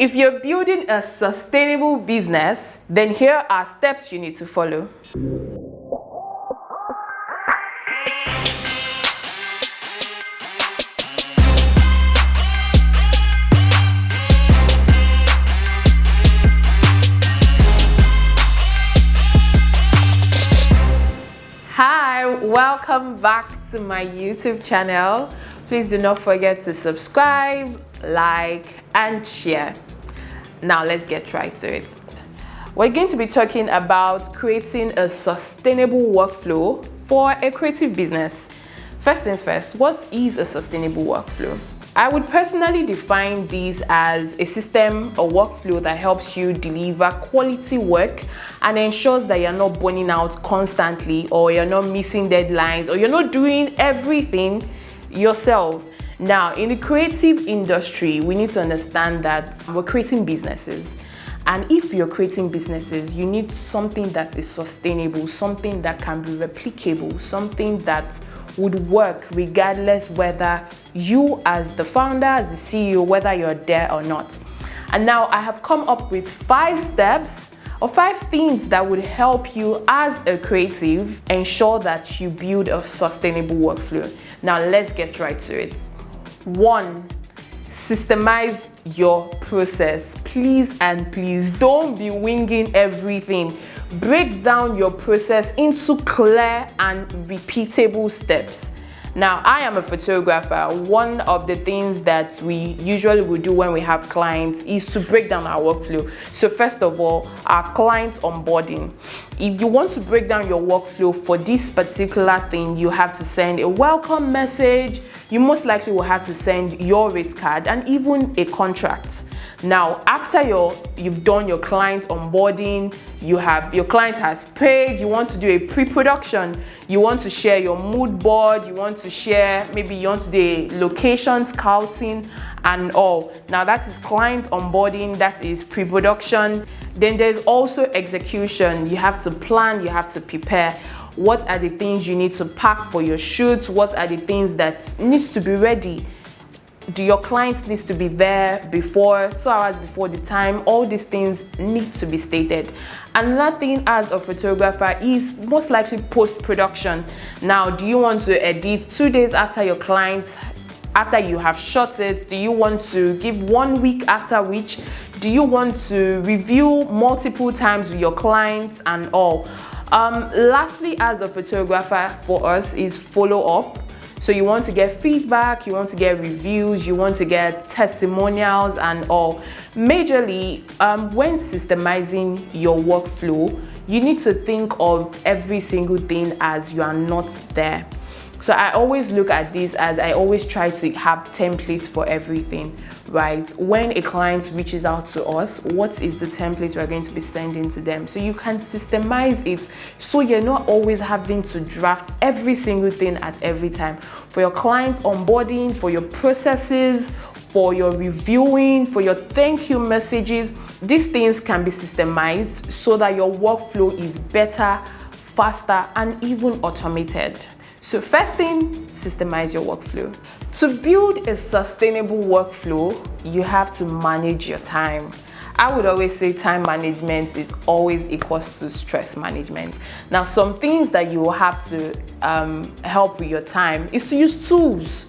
If you're building a sustainable business, then here are steps you need to follow. Hi, welcome back to my YouTube channel. Please do not forget to subscribe, like, and share. Now let's get right to it. We're going to be talking about creating a sustainable workflow for a creative business. First things first, what is a sustainable workflow? I would personally define this as a system, a workflow that helps you deliver quality work and ensures that you're not burning out constantly, or you're not missing deadlines, or you're not doing everything yourself. Now, in the creative industry, we need to understand that we're creating businesses. And if you're creating businesses, you need something that is sustainable, something that can be replicable, something that would work regardless whether you as the founder, as the CEO, whether you're there or not. And now I have come up with 5 steps or 5 things that would help you as a creative ensure that you build a sustainable workflow. Now let's get right to it. 1, systemize your process. Please and please don't be winging everything. Break down your process into clear and repeatable steps. Now, I am a photographer. One of the things that we usually will do when we have clients is to break down our workflow. So first of all, our client onboarding. If you want to break down your workflow for this particular thing, you have to send a welcome message. You most likely will have to send your rate card and even a contract. Now, after you've done your client onboarding, your client has paid, you want to do a pre-production, you want to share your mood board, you want to share, maybe you want to do a location scouting and all. Now that is client onboarding, that is pre-production. Then there's also execution. You have to plan, you have to prepare. What are the things you need to pack for your shoots? What are the things that needs to be ready? Do your client needs to be there before 2 hours before the time? All these things need to be stated. Another thing as a photographer is most likely post-production. Now, do you want to edit 2 days after your clients, after you have shot it? Do you want to give 1 week after which? Do you want to review multiple times with your clients and all? Lastly, as a photographer for us is follow-up. So you want to get feedback, you want to get reviews, you want to get testimonials and all. Majorly, when systemizing your workflow, you need to think of every single thing as you are not there. So I always look at this as I always try to have templates for everything, right? When a client reaches out to us, what is the template we're going to be sending to them? So you can systemize it so you're not always having to draft every single thing at every time. For your client onboarding, for your processes, for your reviewing, for your thank you messages, these things can be systemized so that your workflow is better, faster, and even automated. So first thing, systemize your workflow. To build a sustainable workflow, you have to manage your time. I would always say time management is always equals to stress management. Now, some things that you will have to help with your time is to use tools.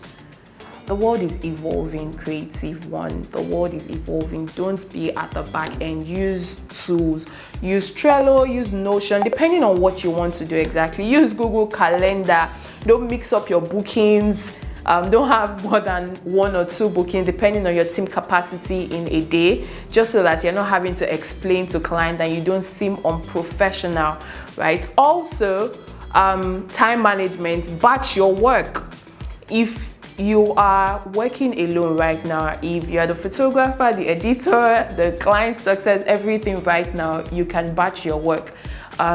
The world is evolving, creative one. The world is evolving. Don't be at the back end. Use tools. Use Trello, use Notion, depending on what you want to do exactly. Use Google Calendar. Don't mix up your bookings. Don't have more than 1 or 2 bookings, depending on your team capacity in a day, just so that you're not having to explain to client and you don't seem unprofessional, right? Also, time management, batch your work. If you are working alone right now, if you're the photographer, the editor, the client success, everything right now, you can batch your work.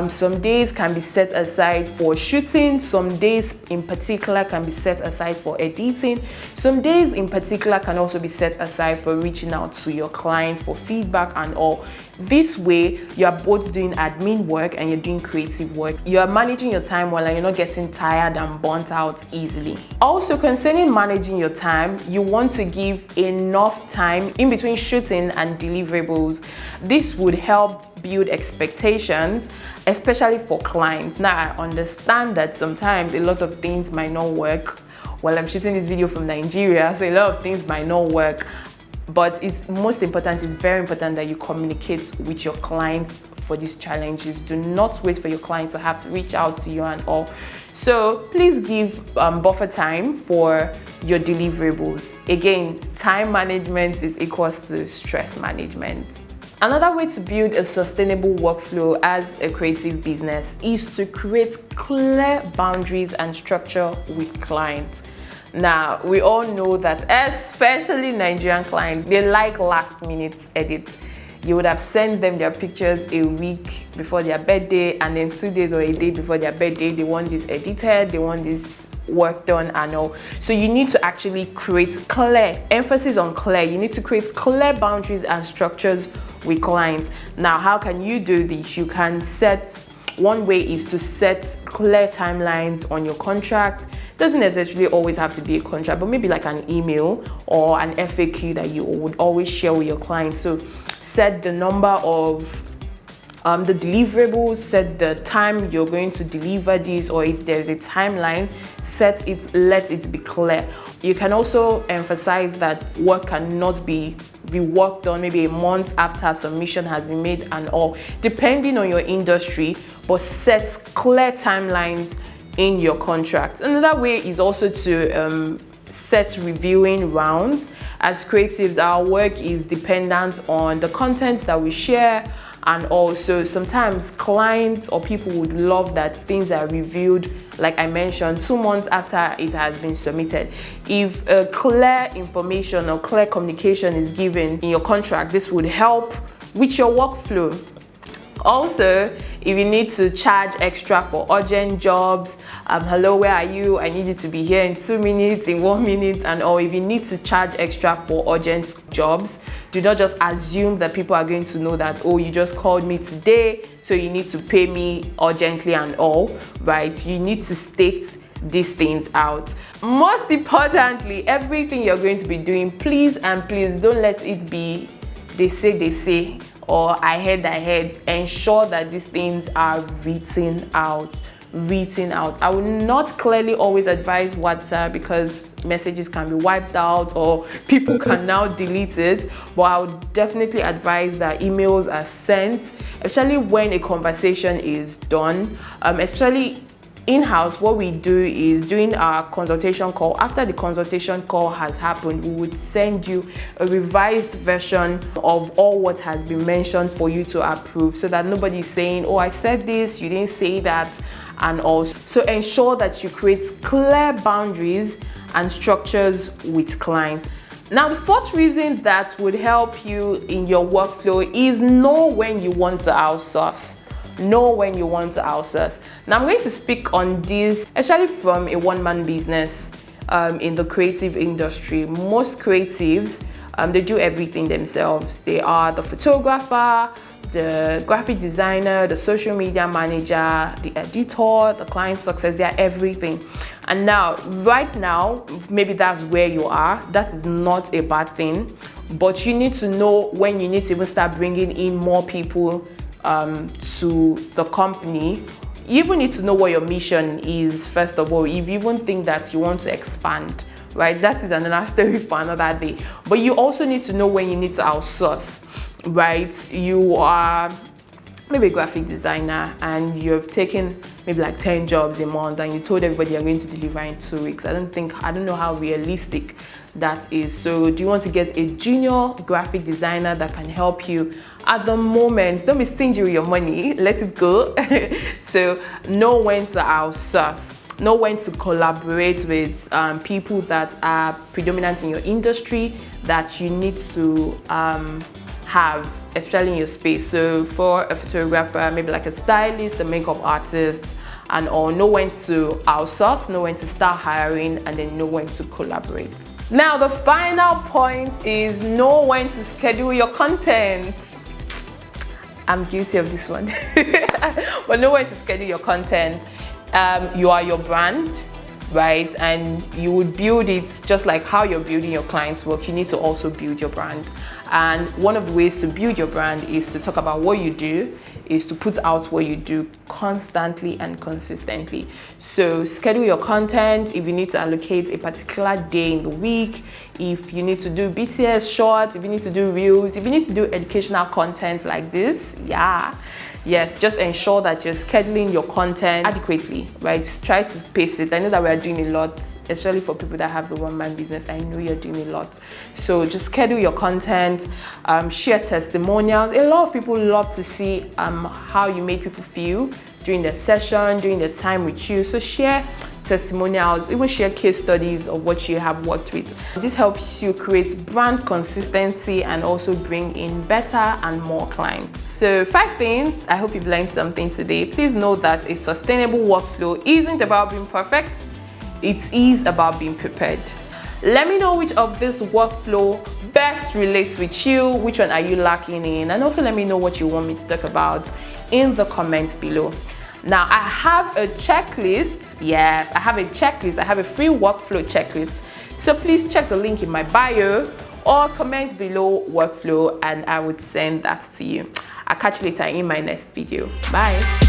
Some days can be set aside for shooting. Some days in particular can be set aside for editing. Some days in particular can also be set aside for reaching out to your client for feedback and all. This way, you are both doing admin work and you're doing creative work. You are managing your time well and you're not getting tired and burnt out easily. Also, concerning managing your time, you want to give enough time in between shooting and deliverables. This would help build expectations, especially for clients. Now, I understand that sometimes a lot of things might not work. While I'm shooting this video from Nigeria, so a lot of things might not work. But it's very important that you communicate with your clients for these challenges. Do not wait for your client to have to reach out to you and all. So please give buffer time for your deliverables. Again, time management is equals to stress management. Another way to build a sustainable workflow as a creative business is to create clear boundaries and structure with clients. Now, we all know that especially Nigerian clients, they like last minute edits. You would have sent them their pictures a week before their birthday, and then 2 days or a day before their birthday, they want this edited, they want this work done and all. So you need to actually create clear, emphasis on clear. You need to create clear boundaries and structures with clients. Now, how can you do this? You can one way is to set clear timelines on your contract. Doesn't necessarily always have to be a contract, but maybe like an email or an FAQ that you would always share with your clients. So set the number of the deliverables, set the time you're going to deliver these, or if there's a timeline, let it be clear. You can also emphasize that work cannot be reworked on maybe a month after submission has been made and all, depending on your industry, but set clear timelines in your contract. Another way is also to set reviewing rounds. As creatives, our work is dependent on the content that we share, and also sometimes clients or people would love that things are reviewed, like I mentioned, 2 months after it has been submitted. If clear information or clear communication is given in your contract, this would help with your workflow. Also, if you need to charge extra for urgent jobs, hello, where are you? I need you to be here in 2 minutes, in 1 minute, and or if you need to charge extra for urgent jobs, do not just assume that people are going to know that, oh, you just called me today, so you need to pay me urgently and all, right? You need to state these things out. Most importantly, everything you're going to be doing, please don't let it be they say, or I heard. Ensure that these things are written out. I will not clearly always advise WhatsApp because messages can be wiped out or people can now delete it, but I would definitely advise that emails are sent, especially when a conversation is done, especially in-house. What we do is during our consultation call, after the consultation call has happened, we would send you a revised version of all what has been mentioned for you to approve, so that nobody's saying, oh, I said this, you didn't say that, and also. So ensure that you create clear boundaries and structures with clients. Now, the fourth reason that would help you in your workflow is know when you want to outsource. Now, I'm going to speak on this, especially from a one-man business in the creative industry. Most creatives, they do everything themselves. They are the photographer, the graphic designer, the social media manager, the editor, the client success, they are everything. And now, right now, maybe that's where you are. That is not a bad thing, but you need to know when you need to even start bringing in more people to the company. You even need to know what your mission is, first of all, if you even think that you want to expand, right? That is another story for another day. But you also need to know when you need to outsource, right? You are maybe a graphic designer and you've taken maybe like 10 jobs a month and you told everybody you're going to deliver in 2 weeks. I don't know how realistic that is. So do you want to get a junior graphic designer that can help you at the moment? Don't be stingy with your money, let it go. So know when to outsource, know when to collaborate with people that are predominant in your industry, that you need to have, especially in your space. So for a photographer, maybe like a stylist, a makeup artist, and all, know when to outsource, know when to start hiring, and then know when to collaborate. Now, the final point is know when to schedule your content. I'm guilty of this one. But know when to schedule your content. You are your brand, right? And you would build it just like how you're building your clients' work. You need to also build your brand. And one of the ways to build your brand is to talk about what you do, is to put out what you do constantly and consistently. So schedule your content. If you need to allocate a particular day in the week, if you need to do BTS shorts, if you need to do reels, if you need to do educational content like this, yes, just ensure that you're scheduling your content adequately, right? Try to pace it. I know that we are doing a lot, especially for people that have the one-man business. I know you're doing a lot. So just schedule your content, share testimonials. A lot of people love to see how you make people feel during the session, during the time with you. So share testimonials, even share case studies of what you have worked with. This helps you create brand consistency and also bring in better and more clients. So 5 things. I hope you've learned something today. Please know that a sustainable workflow isn't about being perfect. It is about being prepared. Let me know which of this workflow best relates with you, which one are you lacking in, and also let me know what you want me to talk about in the comments below. Now, I have a checklist. Yes, I have a checklist. I have a free workflow checklist. So please check the link in my bio or comment below workflow and I would send that to you. I'll catch you later in my next video. Bye.